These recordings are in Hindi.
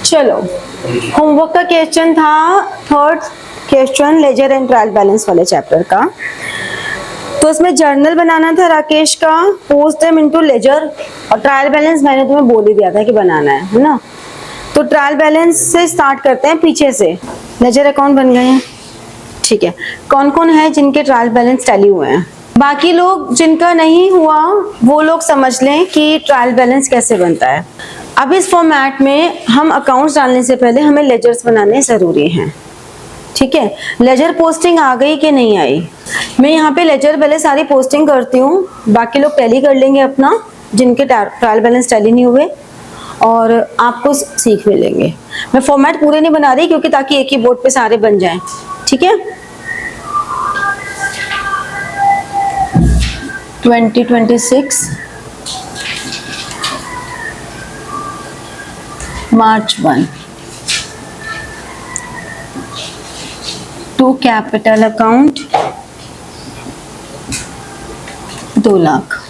चलो, होमवर्क का क्वेश्चन था third question ledger and trial balance वाले चैप्टर का। तो उसमें जर्नल बनाना था राकेश का, पोस्ट देम इनटू लेजर, और ट्रायल बैलेंस मैंने तुम्हें बोल ही दिया था कि बनाना है ना। तो ट्रायल बैलेंस से स्टार्ट करते हैं पीछे से। लेजर अकाउंट बन गए हैं, ठीक है। कौन कौन है जिनके ट्रायल बैलेंस टैली हुए हैं? बाकी लोग जिनका नहीं हुआ वो लोग समझ लें कि ट्रायल बैलेंस कैसे बनता है। अब इस फॉर्मेट में हम अकाउंट्स डालने से पहले हमें लेजर्स बनाने जरूरी हैं, ठीक है। लेजर पोस्टिंग आ गई कि नहीं आई? मैं यहाँ पे लेजर पहले सारी पोस्टिंग करती हूँ, बाकी लोग टैली कर लेंगे अपना, जिनके ट्रायल बैलेंस टैली नहीं हुए, और आपको सीख मिलेंगे। मैं फॉर्मेट पूरे नहीं बना रही क्योंकि ताकि एक ही बोर्ड पे सारे बन जाएं, ठीक है। 2026 March 1 to capital account 2 lakh.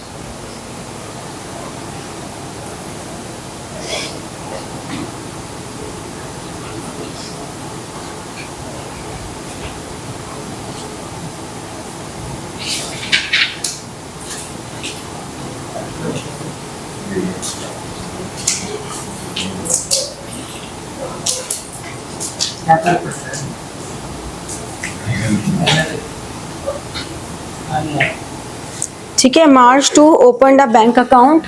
ठीक है, March 2 open a bank account,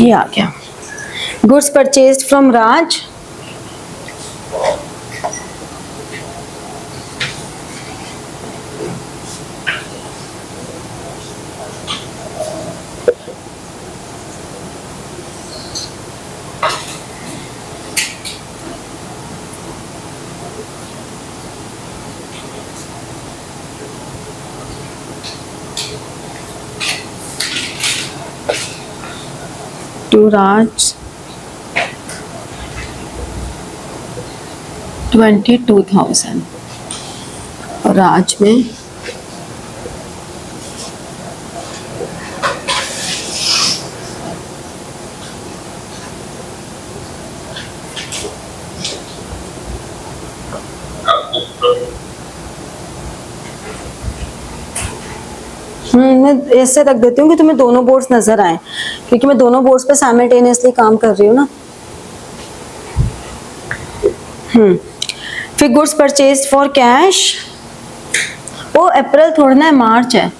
ये आ गया। Goods purchased from Raj, to Raj 22,000, और राज में मैं ऐसे रख देती हूँ कि तुम्हें दोनों बोर्ड्स नजर आए, क्योंकि मैं दोनों बोर्ड्स पे साइमल्टेनियसली काम कर रही हूँ ना। फिर गुड्स परचेज्ड फॉर कैश, वो अप्रैल थोड़ा ना है, मार्च है।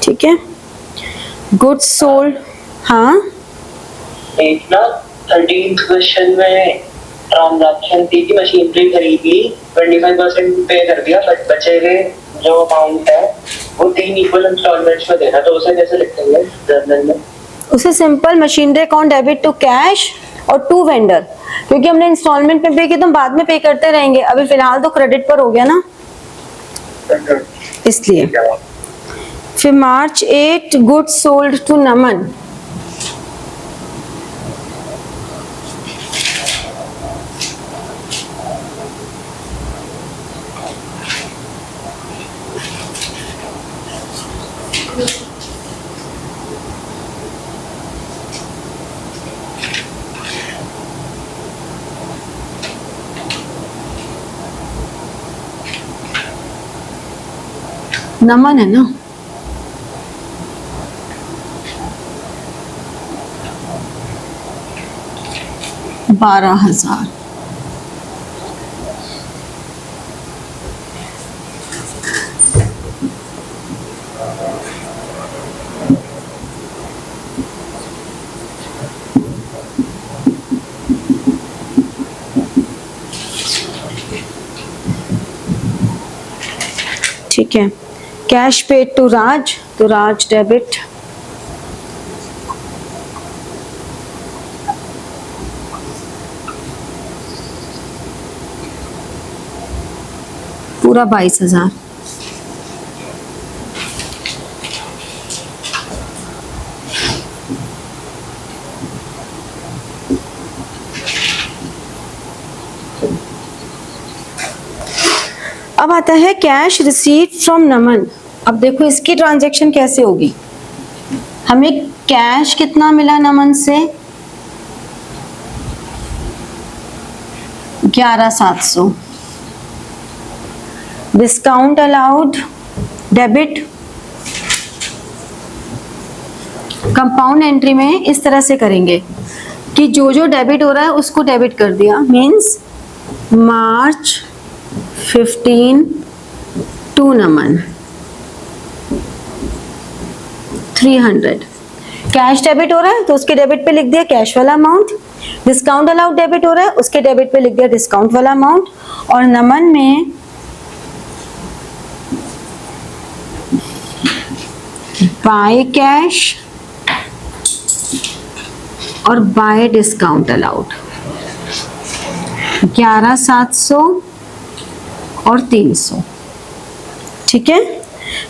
ठीक है, गुड्स सोल्ड। हाँ, एक ना 13th क्वेश्चन में ट्रांजैक्शन थी कि मशीनरी खरीदी, 25% पे कर दिया, बट बचे हुए जो अमाउंट है वो 3 इक्वल इंस्टॉलमेंट्स में देना, तो उसे कैसे लिखते हैं जर्नल में? उसे simple machinery account debit to cash और टू वेंडर, क्योंकि हमने इंस्टॉलमेंट में पे किया तो हम बाद में पे करते रहेंगे, अभी फिलहाल तो क्रेडिट पर हो गया ना, इसलिए। फिर मार्च 8 गुड्स सोल्ड टू नमन, नमन है ना। 12,000। ठीक है, कैश पेड टू राज, तो राज डेबिट, पूरा 22,000। अब आता है कैश रिसीट फ्रॉम नमन। अब देखो इसकी ट्रांजैक्शन कैसे होगी। हमें कैश कितना मिला नमन से, 11,700। Discount allowed debit, compound entry में इस तरह से करेंगे कि जो जो डेबिट हो रहा है उसको डेबिट कर दिया, means March 15 to Naman 300। Cash debit हो रहा है तो उसके डेबिट पे लिख दिया कैश वाला अमाउंट, डिस्काउंट अलाउड डेबिट हो रहा है उसके डेबिट पे लिख दिया डिस्काउंट वाला अमाउंट, और नमन में बाय कैश और बाय डिस्काउंट अलाउड 11,700 और 300। ठीक है,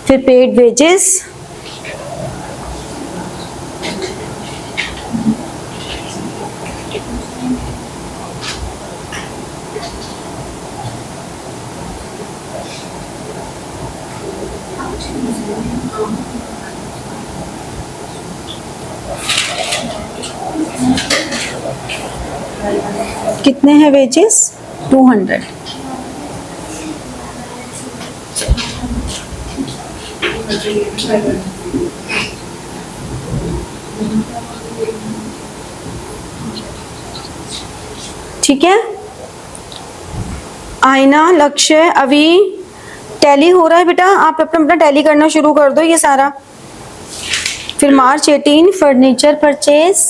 फिर पेड वेजेस, कितने हैं वेजेस, 200। ठीक है, आईना, लक्ष्य, अभी टैली हो रहा है बेटा, आप अपना अपना टैली करना शुरू कर दो ये सारा। फिर मार्च 18 फर्नीचर परचेज,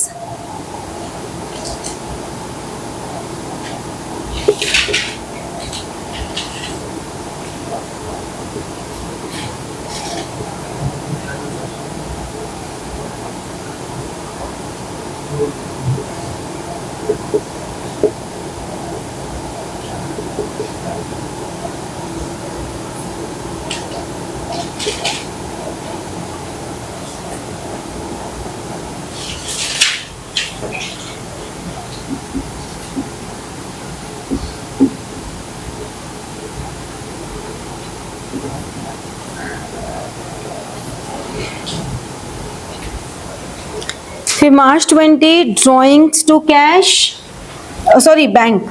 फिर March 20 drawings to cash, sorry bank,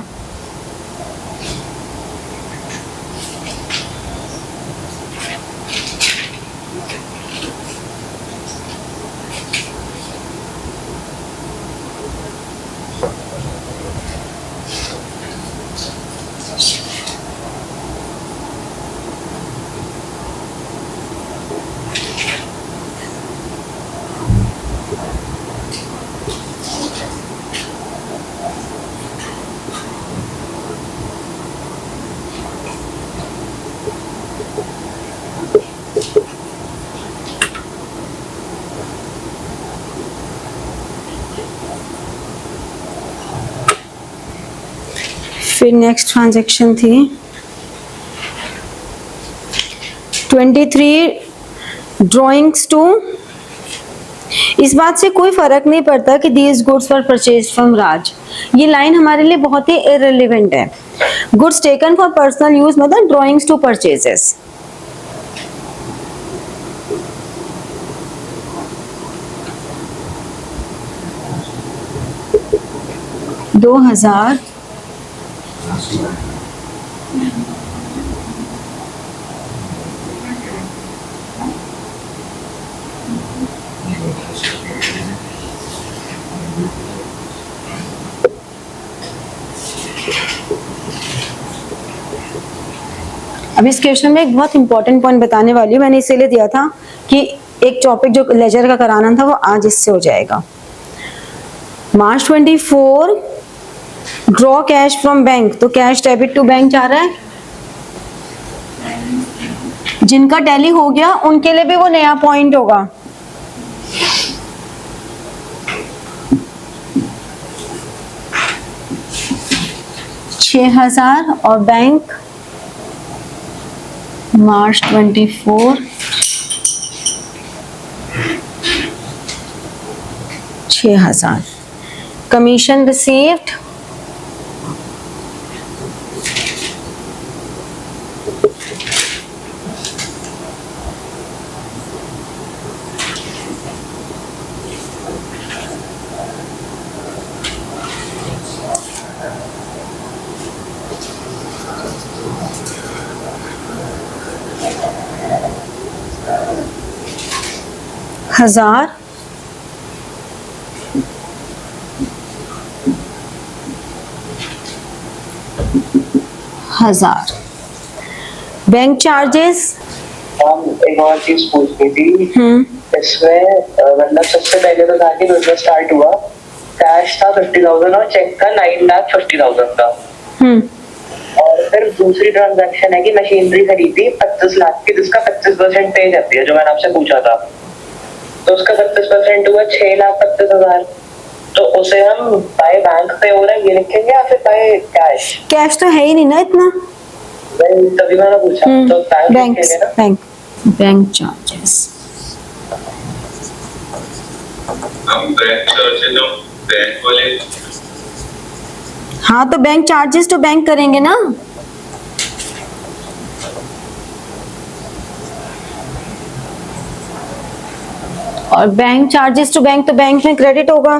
फिर नेक्स्ट ट्रांजैक्शन थी 23 ड्रॉइंग्स टू। इस बात से कोई फर्क नहीं पड़ता कि these goods were purchase from Raj, ये लाइन हमारे लिए बहुत ही इररिलेवेंट है। Goods taken for personal use मतलब ड्रॉइंग्स टू परचेजेस। दो हजार अब इस क्वेश्चन में एक बहुत इंपॉर्टेंट पॉइंट बताने वाली हूँ, मैंने इसीलिए दिया था कि एक टॉपिक जो लेजर का कराना था वो आज इससे हो जाएगा। मार्च 24 ड्रॉ कैश फ्रॉम बैंक, तो कैश डेबिट टू बैंक जा रहा है। जिनका टैली हो गया उनके लिए भी वो नया पॉइंट होगा। $6,000 और बैंक मार्च 24 $6,000। Commission received $1,000। Bank charges. हम एक और चीज पूछनी थी इसमें, मतलब सबसे पहले तो था कि बिजनेस स्टार्ट हुआ, कैश था 50,000 और चेक था 9,50,000 का। और फिर दूसरी ट्रांजैक्शन है कि मशीनरी खरीदी 25 लाख की, जिसका 25% पे करती है, जो मैंने आपसे पूछा था। तो उसका 25% हुआ 6,25,000। तो उसे हम बाय बैंक पे हो रहा है ये लिखेंगे या फिर बाय कैश? कैश तो है ही नहीं ना इतना, तभी मैंने पूछा। तो बैंक बैंक चार्जेस। हम बैंक चार्जेस हम बैंक वाले, हाँ तो बैंक चार्जेस तो बैंक करेंगे ना। और बैंक चार्जेस टू बैंक तो बैंक में क्रेडिट होगा।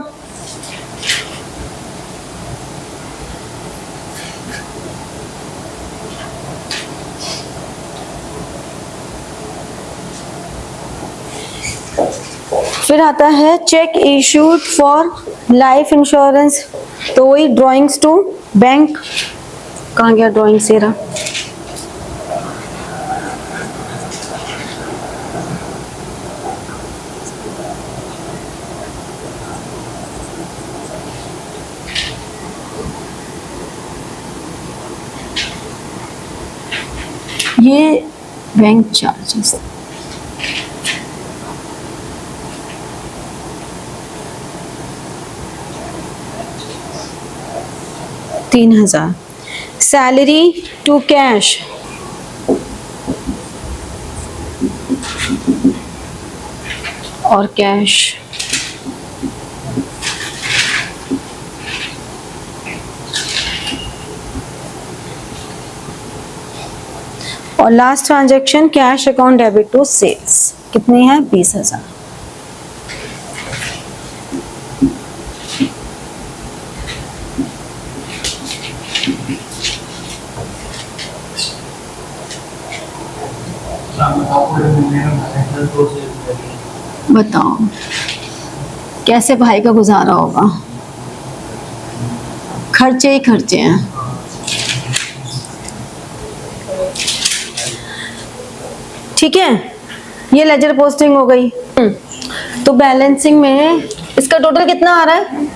फिर आता है check issued for life insurance, तो वही ड्राइंग्स टू बैंक। कहाँ गया ड्राइंग से रहा? ये bank charges. $3,000। Salary to cash और कैश। और last transaction cash account debit to sales, कितनी है? 20,000। बताओ कैसे भाई का गुजारा होगा? खर्चे ही खर्चे हैं। ठीक है, ये लेजर पोस्टिंग हो गई। तो बैलेंसिंग में इसका टोटल कितना आ रहा है?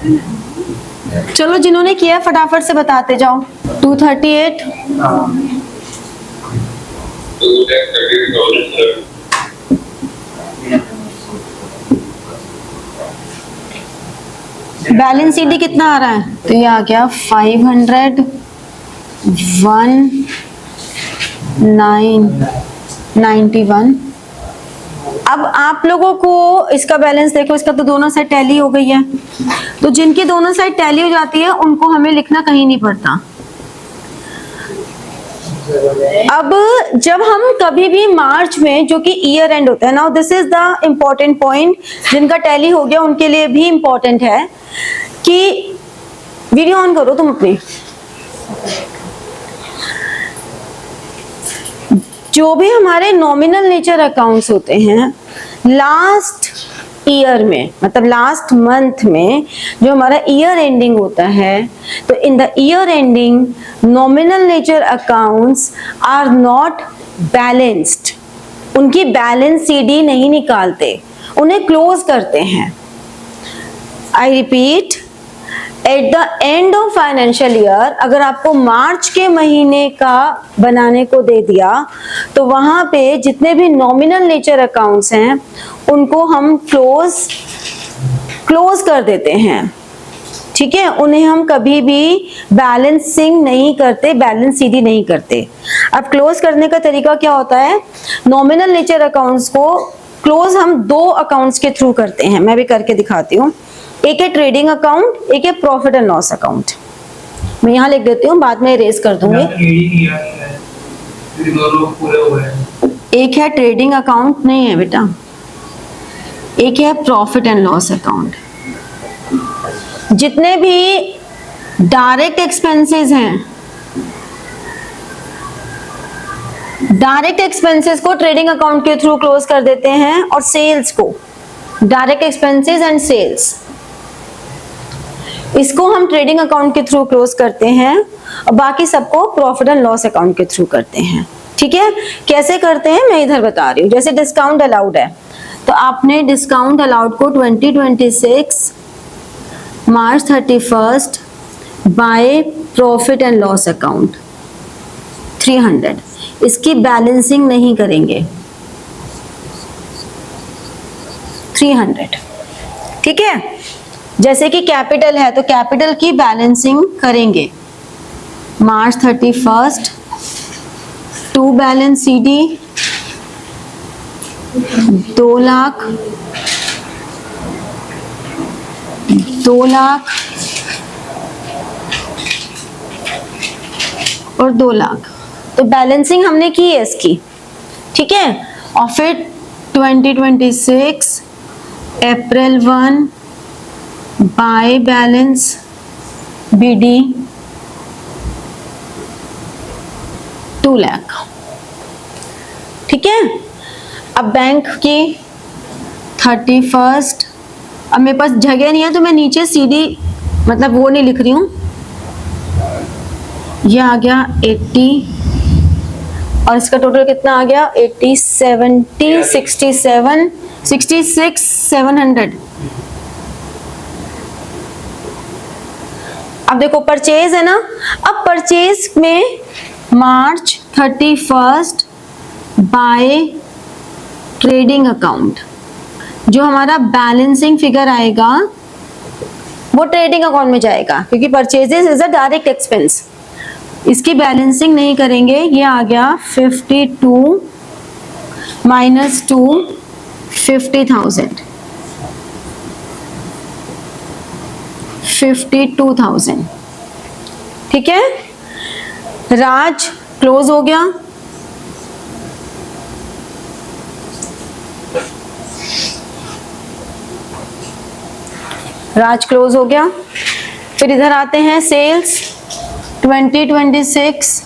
चलो जिन्होंने किया फटाफट से बताते जाओ। 238। 2,30,000 बैलेंस सीडी कितना आ रहा है? तो ये आ गया 500 1,991। अब आप लोगों को इसका बैलेंस देखो, इसका तो दोनों साइड टैली हो गई है। तो जिनकी दोनों साइड टैली हो जाती है उनको हमें लिखना कहीं नहीं पड़ता। अब जब हम कभी भी मार्च में, जो कि ईयर एंड होता है, now this is the important point, जिनका टैली हो गया उनके लिए भी इम्पोर्टेंट है कि वीडियो ऑन करो तुम अपनी। जो भी हमारे नॉमिनल नेचर अकाउंट्स होते हैं, लास्ट ईयर में, मतलब लास्ट मंथ में जो हमारा ईयर एंडिंग होता है, तो in the year ending nominal nature accounts are not balanced, उनकी बैलेंस सीडी नहीं निकालते, उन्हें क्लोज करते हैं। I repeat, at the end of financial year अगर आपको मार्च के महीने का बनाने को दे दिया तो वहां पे जितने भी नॉमिनल नेचर अकाउंट्स हैं उनको हम क्लोज कर देते हैं, ठीक है। उन्हें हम कभी भी बैलेंसिंग नहीं करते, बैलेंस सीडी नहीं करते। अब क्लोज करने का तरीका क्या होता है, नॉमिनल नेचर अकाउंट्स को क्लोज हम दो अकाउंट्स के थ्रू करते हैं, मैं भी करके दिखाती हूँ। एक है ट्रेडिंग अकाउंट, एक है प्रॉफिट एंड लॉस अकाउंट। मैं यहाँ लिख देती हूँ, बाद में इरेज कर दूंगी। एक है ट्रेडिंग अकाउंट, नहीं है बेटा, एक है प्रॉफिट एंड लॉस अकाउंट। जितने भी डायरेक्ट एक्सपेंसेस हैं, डायरेक्ट एक्सपेंसेस को ट्रेडिंग अकाउंट के थ्रू क्लोज कर देते हैं और सेल्स को, डायरेक्ट एक्सपेंसेस एंड सेल्स, इसको हम ट्रेडिंग अकाउंट के थ्रू क्लोज करते हैं और बाकी सबको प्रॉफिट एंड लॉस अकाउंट के थ्रू करते हैं, ठीक है। कैसे करते हैं मैं इधर बता रही हूँ। जैसे डिस्काउंट अलाउड है तो आपने डिस्काउंट अलाउड को 2026 March 31 by profit and loss account 300, इसकी बैलेंसिंग नहीं करेंगे, 300, ठीक है। जैसे कि कैपिटल है तो कैपिटल की बैलेंसिंग करेंगे, March 31 to balance CD 2 lakh, 2 lakh और 2 लाख, तो बैलेंसिंग हमने की है इसकी, ठीक है। और फिर 2026 अप्रैल 1 बाय बैलेंस बीडी 2 लाख, ठीक है। अब बैंक की 31, अब मेरे पास जगह नहीं है तो मैं नीचे सीधी मतलब वो नहीं लिख रही हूँ, ये आ गया 80 और इसका टोटल कितना आ गया 80, 70, 67, 66, 700। अब देखो परचेज है ना, अब परचेज में मार्च 31 बाय ट्रेडिंग अकाउंट, जो हमारा बैलेंसिंग फिगर आएगा वो ट्रेडिंग अकाउंट में जाएगा क्योंकि purchases is a direct expense, इसकी बैलेंसिंग नहीं करेंगे। ये आ गया 52 माइनस 2 50,000, 52,000, ठीक है। राज क्लोज हो गया, राज क्लोज हो गया। फिर इधर आते हैं sales 2026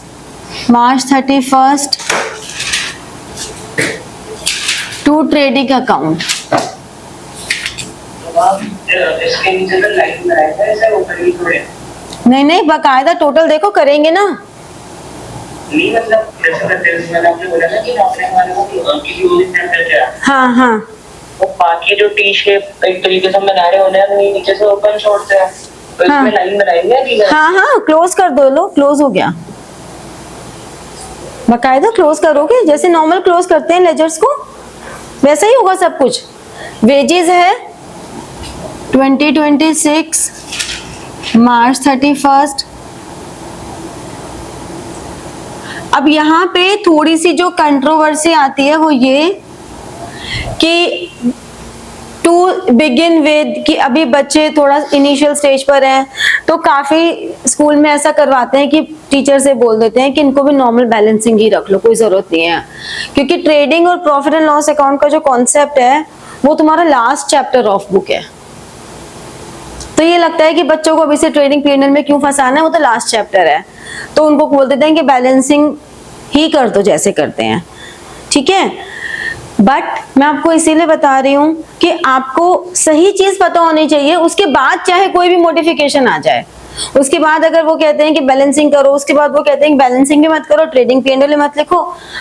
March 31 to trading account. इसके नीचे तो लाइन बनाया है, ऐसे ऊपर ही थोड़े नहीं नहीं, बकायदा टोटल देखो करेंगे ना, नहीं मतलब जैसे करते हैं मैंने आपने बोला ना कि आपने हमारे को किसी और सेंटर क्या, हाँ हाँ वो बाकी जो टी शेप एक तरीके से बना रहे होने हैं नीचे से ओपन छोड़ते हैं तो हाँ। इसमें लाइन बनाएंगे कि हाँ हाँ क्लोज कर दो, लो क्लोज हो गया, बकायदा क्लोज करोगे जैसे नॉर्मल क्लोज करते हैं लेजर्स को वैसे ही होगा सब कुछ। वेजेस है 2026 मार्च 31। अब यहाँ पे थोड़ी सी जो कंट्रोवर्सी आती है वो ये कि टू बिगिन विद कि अभी बच्चे थोड़ा इनिशियल स्टेज पर हैं तो काफी स्कूल में ऐसा करवाते हैं कि टीचर से बोल देते हैं कि इनको भी नॉर्मल बैलेंसिंग ही रख लो, कोई जरूरत नहीं है, क्योंकि ट्रेडिंग और प्रॉफिट एंड लॉस अकाउंट का जो कॉन्सेप्ट है वो तुम्हारा लास्ट चैप्टर ऑफ बुक है। तो ये लगता है कि बच्चों को अभी से ट्रेडिंग पीरियड में क्यों फंसाना है, वो तो लास्ट चैप्टर है, तो उनको बोल देते हैं कि बैलेंसिंग ही कर दो जैसे करते हैं, ठीक है। बट मैं आपको इसीलिए बता रही हूँ कि आपको सही चीज पता होनी चाहिए, उसके बाद चाहे कोई भी मॉडिफिकेशन आ जाए। उसके बाद अगर वो कहते हैं कि बैलेंसिंग करो, उसके बाद वो कहते हैं कि बैलेंसिंग भी मत करो, ट्रेडिंग P&L मत लिखो,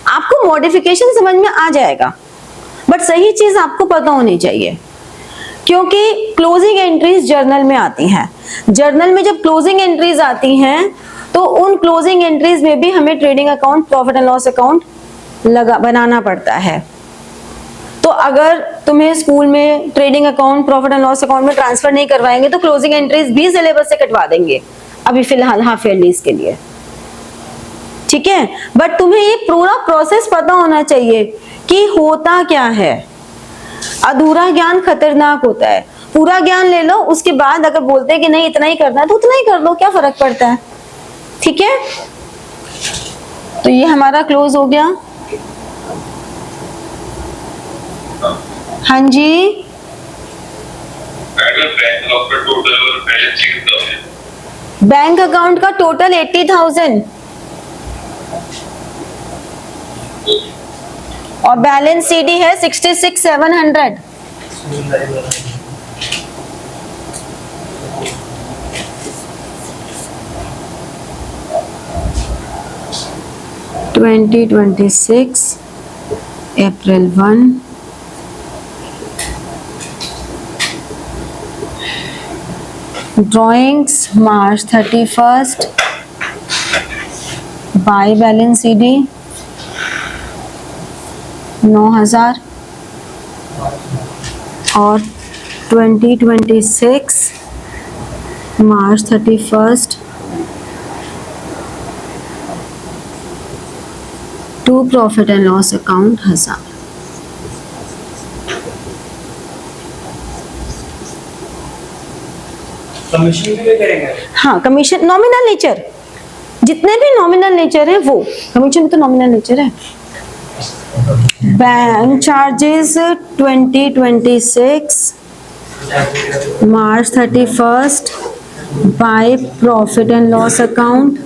आपको मॉडिफिकेशन समझ में आ जाएगा, बट सही चीज आपको पता होनी चाहिए। क्योंकि क्लोजिंग एंट्रीज जर्नल में आती हैं, जर्नल में जब क्लोजिंग एंट्रीज आती हैं तो उन क्लोजिंग एंट्रीज में भी हमें trading account, profit and loss account बनाना पड़ता है। तो अगर तुम्हें स्कूल में trading account, profit and loss account में ट्रांसफर नहीं करवाएंगे तो क्लोजिंग एंट्रीज भी सिलेबस से कटवा देंगे अभी फिलहाल हाफ ईयरलीज के लिए, ठीक है। बट तुम्हें ये पूरा प्रोसेस पता होना चाहिए कि होता क्या है। अधूरा ज्ञान खतरनाक होता है, पूरा ज्ञान ले लो, उसके बाद अगर बोलते हैं कि नहीं इतना ही करना है तो उतना ही कर लो, क्या फर्क पड़ता है, ठीक है। तो ये हमारा क्लोज हो गया। हाँ जी, बैंक अकाउंट का टोटल 80,000 और बैलेंस CD है 66,700। April 1 drawings March 31 by balance CD 9,000 और 2026 March 31 to profit and loss account 1,000। Commission भी करेंगे? हाँ, कमीशन नॉमिनल नेचर, जितने भी नॉमिनल नेचर है वो कमीशन तो नॉमिनल नेचर है। Bank charges 2026 March 31 by profit and loss account.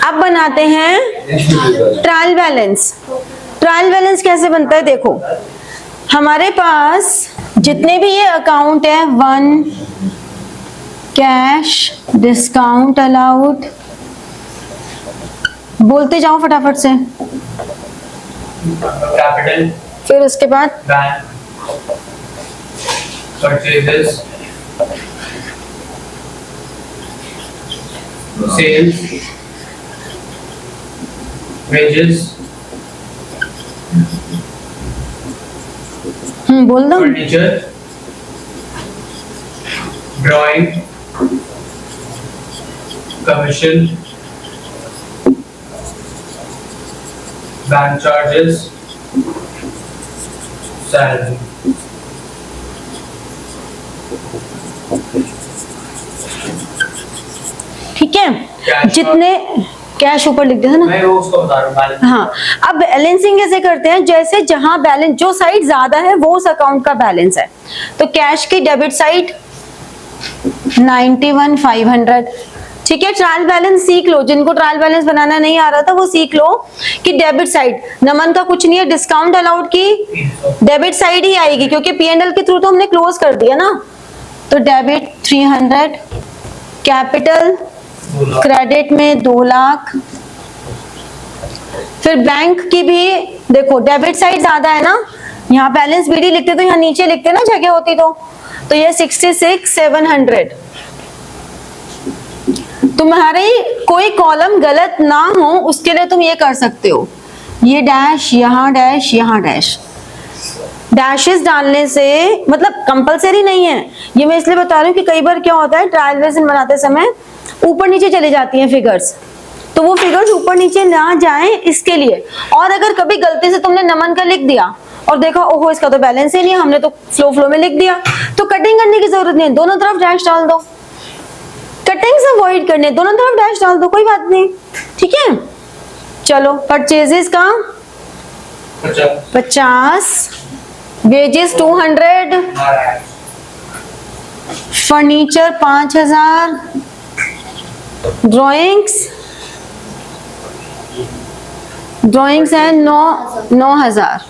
अब बनाते हैं ट्रायल बैलेंस। ट्रायल बैलेंस कैसे बनता है, देखो हमारे पास जितने भी ये अकाउंट है, 1 कैश, डिस्काउंट अलाउड, बोलते जाओ फटाफट से, कैपिटल, फिर उसके बाद बैंक, परचेजेस, सेल्स, वेजेस, बोल दो। Furniture, drawing, commission, bank charges, salary. ठीक है, कैश जितने कैश ऊपर लिख देना ना। मैं वो उसको बता रहा हूँ बैलेंस। हाँ, अब बैलेंसिंग कैसे करते हैं, जैसे जहां बैलेंस जो साइड ज्यादा है वो उस अकाउंट का बैलेंस है। तो कैश की डेबिट साइड 91,500, ठीक है। ट्रायल बैलेंस सीख लो, जिनको ट्रायल बैलेंस बनाना नहीं आ रहा था वो सीख लो कि डेबिट साइड नमन का कुछ नहीं है, डिस्काउंट अलाउड की डेबिट साइड ही आएगी क्योंकि P&L के थ्रू तो हमने क्लोज कर दिया ना। तो डेबिट 300, कैपिटल क्रेडिट में 2 लाख। फिर बैंक की भी देखो डेबिट साइड ज्यादा है ना, यहाँ बैलेंस BD लिखते तो यहाँ नीचे लिखते ना जगह होती तो ये 66,700। तुम्हारी कोई कॉलम गलत ना हो उसके लिए तुम ये कर सकते हो, ये डैश, यहाँ डैश, यहाँ डैश। डैशेस डालने से मतलब कंपलसरी नहीं है, ये मैं इसलिए बता रही हूँ कि कई बार क्या होता है ट्रायल बैलेंस बनाते समय ऊपर नीचे चली जाती हैं फिगर्स, तो वो फिगर्स ऊपर नीचे ना जाएं इसके लिए। और अगर कभी गलती से तुमने नमन का लिख दिया और देखा ओहो इसका तो बैलेंस ही नहीं है, हमने तो फ्लो में लिख दिया, तो कटिंग करने की जरूरत नहीं, दोनों तरफ डैश डाल दो। कटिंग्स अवॉइड करने, दोनों तरफ डैश डाल दो, कोई बात नहीं, ठीक है। चलो परचेजेस का 50, वेजेस 200, फर्नीचर 5,000, ड्राइंग्स ड्राइंग्स है 9,000,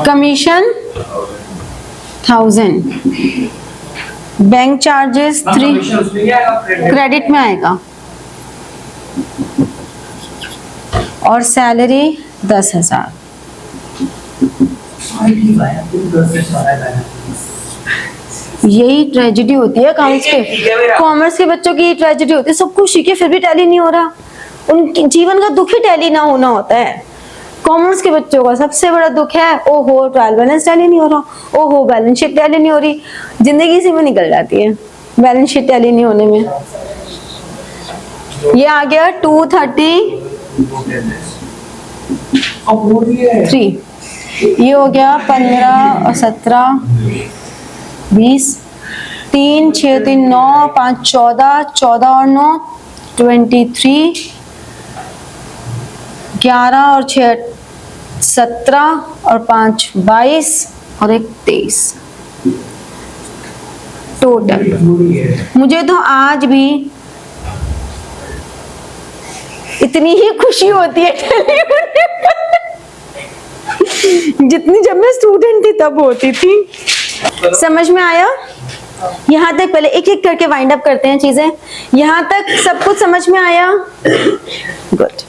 कमीशन 1000, बैंक चार्जेस 3, कमीशन उसमें क्या आएगा? क्रेडिट में आएगा, और सैलरी 10,000। यही ट्रेजेडी होती है अकाउंट्स ठीक है के, मेरा। कॉमर्स के बच्चों की ट्रेजेडी होती है, सब कुछ सीखे फिर भी टैली नहीं हो रहा, उनके जीवन का दुख ही टैली ना होना होता है। कॉमर्स के बच्चों का सबसे बड़ा दुख है, ओहो ट्रायल बैलेंस टैली नहीं हो रहा, ओहो बैलेंस शीट टैली नहीं हो रही, जिंदगी इसी में निकल जाती है बैलेंस शीट टैली नहीं होने में। ये आ गया 233, ये हो गया 15 और 17 20, 3 6 3 9 5 14, 14 और 9 23, 11 और 6 17 और 5 22 और 1 23 टोटल। मुझे तो आज भी इतनी ही खुशी होती है जितनी जब मैं स्टूडेंट थी तब होती थी। समझ में आया? यहाँ तक पहले एक एक करके वाइंड अप करते हैं चीजें। यहाँ तक सब कुछ समझ में आया? गुड।